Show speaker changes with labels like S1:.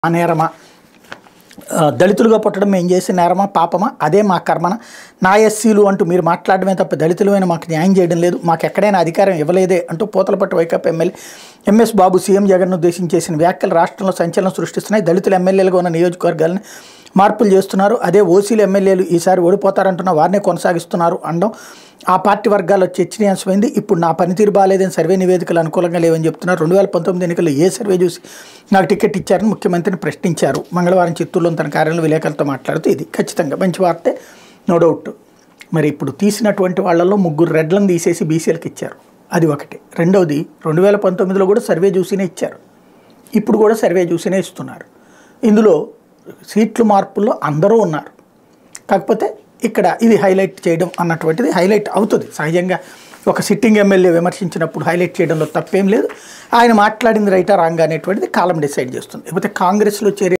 S1: ఆ నేరమా దళితులుగా పుట్టడం మేము చేసిన నేరమా పాపమా అదే మా కర్మన నా ఎస్సీలు అంటూ మీరు మాట్లాడమే తప్ప దళితులమైన మాకు న్యాయం చేయడం లేదు మాకు ఎక్కడైనా అధికారం ఇవ్వలేదే అంటూ పోతలపట్టు వైకాపా ఎమ్మెల్యే ఎంఎస్ బాబు సీఎం జగన్ను ఉద్దేశించి చేసిన వ్యాఖ్యలు రాష్ట్రంలో సంచలనం సృష్టిస్తున్నాయి. దళితుల ఎమ్మెల్యేలుగా ఉన్న నియోజకవర్గాలను మార్పులు చేస్తున్నారు. అదే ఓసీలు ఎమ్మెల్యేలు ఈసారి ఓడిపోతారంటున్న వారినే కొనసాగిస్తున్నారు అనడం ఆ పార్టీ వర్గాల్లో చర్చనీయాంశమైంది. ఇప్పుడు నా పనితీరు బాగాలేదని సర్వే నివేదికలు అనుకూలంగా లేవని చెప్తున్నారు. 2019 ఎన్నికల్లో ఏ సర్వే చూసి నాకు టికెట్ ఇచ్చారని ముఖ్యమంత్రిని ప్రశ్నించారు. మంగళవారం చిత్తూరులో తన కార్యాలయంలో విలేకరులతో మాట్లాడుతూ ఇది ఖచ్చితంగా మంచి వార్తే, నో డౌట్. మరి ఇప్పుడు తీసినటువంటి వాళ్ళల్లో 3 రెడ్లను తీసేసి బీసీలకు ఇచ్చారు, అది ఒకటి. రెండవది 2019లో కూడా సర్వే చూసినే ఇచ్చారు, ఇప్పుడు కూడా సర్వే చూసినే ఇస్తున్నారు. ఇందులో సీట్లు మార్పుల్లో అందరూ ఉన్నారు. కాకపోతే ఇక్కడ ఇది హైలైట్ చేయడం అన్నటువంటిది హైలైట్ అవుతుంది. సహజంగా ఒక సిట్టింగ్ ఎమ్మెల్యే విమర్శించినప్పుడు హైలైట్ చేయడంలో తప్పేం లేదు. ఆయన మాట్లాడింది రైటా రాంగ్ అనేటువంటిది కాలం డిసైడ్ చేస్తుంది. లేకపోతే కాంగ్రెస్లో చేరే